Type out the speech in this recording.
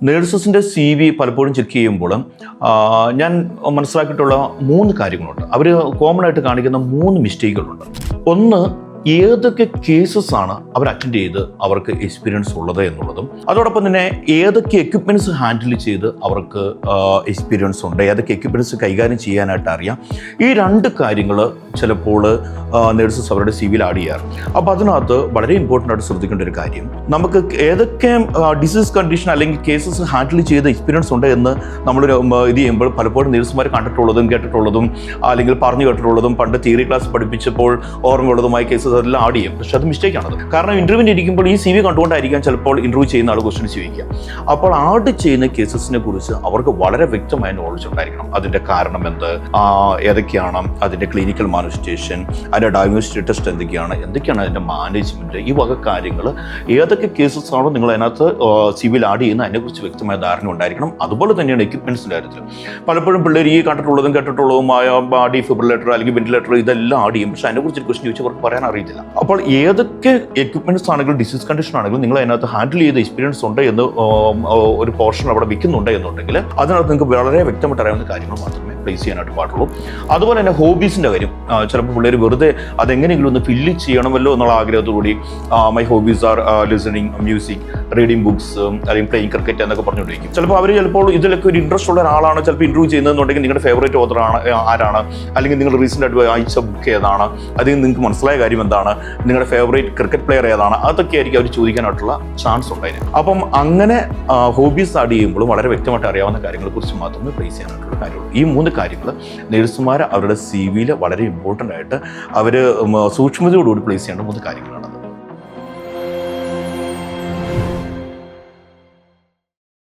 നേഴ്സസിൻ്റെ CV പലപ്പോഴും check ചെയ്യുമ്പോൾ ഞാൻ മനസ്സിലാക്കിയിട്ടുള്ള 3 കാര്യങ്ങളുണ്ട്. അവർ കോമൺ ആയിട്ട് കാണിക്കുന്ന 3 മിസ്റ്റേക്കുകളുണ്ട്. ഒന്ന്, ഏതൊക്കെ കേസസ് ആണ് അവർ അറ്റൻഡ് ചെയ്ത് അവർക്ക് എക്സ്പീരിയൻസ് ഉള്ളത് എന്നുള്ളതും, അതോടൊപ്പം തന്നെ ഏതൊക്കെ എക്യുപ്മെൻറ്റ്സ് ഹാൻഡിൽ ചെയ്ത് അവർക്ക് എക്സ്പീരിയൻസ് ഉണ്ട്, ഏതൊക്കെ എക്യുപ്മെൻറ്റ്സ് കൈകാര്യം ചെയ്യാനായിട്ട് അറിയാം. ഈ 2 കാര്യങ്ങൾ ചിലപ്പോൾ നേഴ്സസ് അവരുടെ CVയിൽ ആഡ് ചെയ്യാറ്. അപ്പോൾ അതിനകത്ത് വളരെ ഇമ്പോർട്ടൻ്റ് ആയിട്ട് ശ്രദ്ധിക്കേണ്ട ഒരു കാര്യം, നമുക്ക് ഏതൊക്കെ ഡിസീസ് കണ്ടീഷൻ അല്ലെങ്കിൽ കേസസ് ഹാൻഡിൽ ചെയ്ത എക്സ്പീരിയൻസ് ഉണ്ട് എന്ന് നമ്മൾ ഇത് ചെയ്യുമ്പോൾ പലപ്പോഴും നേഴ്സുമാർ കണ്ടിട്ടുള്ളതും കേട്ടിട്ടുള്ളതും അല്ലെങ്കിൽ പറഞ്ഞു കേട്ടിട്ടുള്ളതും പണ്ട് തിയറി ക്ലാസ് പഠിപ്പിച്ചപ്പോൾ ഓർമ്മയുള്ളതുമായ കേസസ് എല്ലാം ആഡ് ചെയ്യും. പക്ഷെ അത് മിസ്റ്റേക്കാണത്. കാരണം ഇൻ്റർവ്യൂവിന് ഇരിക്കുമ്പോൾ ഈ CV കണ്ടുകൊണ്ടായിരിക്കാം ചിലപ്പോൾ ഇൻ്റർവ്യൂ ചെയ്യുന്ന ആൾ ക്വസ്റ്റ്യൻ ചോദിക്കുക. അപ്പോൾ ആഡ് ചെയ്യുന്ന കേസസിനെ കുറിച്ച് അവർക്ക് വളരെ വ്യക്തമായ നോളജ് ഉണ്ടായിരിക്കണം. അതിൻ്റെ കാരണം എന്ത്, ഏതൊക്കെയാണ് അതിൻ്റെ ക്ലിനിക്കൽ മാനിഫെസ്റ്റേഷൻ, അതിൻ്റെ ഡയഗ്നോസ്റ്റിക് ടെസ്റ്റ് എന്തൊക്കെയാണ് അതിൻ്റെ മാനേജ്മെൻറ്റ്, ഈ വക കാര്യങ്ങൾ ഏതൊക്കെ കേസസ് ആണോ നിങ്ങൾ അതിനകത്ത് CVയിൽ ആഡ് ചെയ്യുന്ന അതിനെക്കുറിച്ച് വ്യക്തമായ ധാരണ ഉണ്ടായിരിക്കണം. അതുപോലെ തന്നെയാണ് എക്യുപ്മെൻറ്റ്സിൻ്റെ കാര്യത്തിൽ. പലപ്പോഴും പിള്ളേർ ഈ കണ്ടിട്ടുള്ളതും കേട്ടിട്ടുള്ളതുമായ ഡിഫിബ്രിലേറ്റർ അല്ലെങ്കിൽ വെന്റിലേറ്റർ ഇതെല്ലാം ആഡ് ചെയ്യും. പക്ഷേ അതിനെക്കുറിച്ച് ക്വസ്റ്റ്യൻ ചോദിച്ചാൽ അവർക്ക് പറയാൻ അറിയില്ല. അപ്പോൾ ഏതൊക്കെ എക്യുപ്മെൻറ്റ്സ് ആണെങ്കിലും ഡിസീസ് കണ്ടീഷൻ ആണെങ്കിലും നിങ്ങൾ അതിനകത്ത് ഹാൻഡിൽ ചെയ്ത എക്സ്പീരിയൻസ് ഉണ്ട് എന്ന് ഒരു പോർഷൻ അവിടെ വിൽക്കുന്നുണ്ട് എന്നുണ്ടെങ്കിൽ അതിനകത്ത് നിങ്ങൾക്ക് വളരെ വ്യക്തമായിട്ട് അറിയാവുന്ന കാര്യങ്ങൾ മാത്രമേ പ്ലേസ് ചെയ്യാനായിട്ട് പാടുള്ളൂ. അതുപോലെ തന്നെ ഹോബീസിൻ്റെ കാര്യം, ചിലപ്പോൾ പിള്ളേർ വെറുതെ അതെങ്ങനെയെങ്കിലും ഒന്ന് ഫില്ല് ചെയ്യണമല്ലോ എന്നുള്ള ആഗ്രഹത്തോടുകൂടി my hobbies are listening music, reading books അല്ലെങ്കിൽ പ്ലേയിങ് ക്രിക്കറ്റ് എന്നൊക്കെ പറഞ്ഞുകൊണ്ടിരിക്കും. ചിലപ്പോൾ ഇതിലൊക്കെ ഒരു ഇൻട്രസ്റ്റ് ഉള്ള ഒരാളാണ് ചിലപ്പോൾ ഇൻട്രൂവ് ചെയ്യുന്നതെന്നുണ്ടെങ്കിൽ നിങ്ങളുടെ ഫേവറേറ്റ് ഓതർ ആരാണ്, അല്ലെങ്കിൽ നിങ്ങൾ റീസെൻ്റ് ആയിട്ട് വായിച്ച ബുക്ക് ഏതാണ്, അല്ലെങ്കിൽ നിങ്ങൾക്ക് മനസ്സിലായ കാര്യം എന്താണ്, നിങ്ങളുടെ ഫേവറേറ്റ് ക്രിക്കറ്റ് പ്ലെയർ ഏതാണ്, അതൊക്കെ ആയിരിക്കും അവർ ചോദിക്കാനായിട്ടുള്ള ചാൻസ് ഉണ്ടായിരുന്നു. അപ്പം അങ്ങനെ ഹോബീസ് ആഡ് ചെയ്യുമ്പോൾ വളരെ വ്യക്തമായിട്ട് അറിയാവുന്ന കാര്യങ്ങളെക്കുറിച്ച് മാത്രമേ പ്ലേസ് ചെയ്യാനായിട്ടുള്ള കാര്യമുള്ളൂ. ഈ 3 കാര്യങ്ങൾ നേഴ്സുമാർ അവരുടെ CVയിൽ വളരെ ഇമ്പോർട്ടൻ്റ് ആയിട്ട് അവർ സൂക്ഷ്മതയോടുകൂടി പ്ലേസ് ചെയ്യേണ്ട 3 കാര്യങ്ങളാണ്.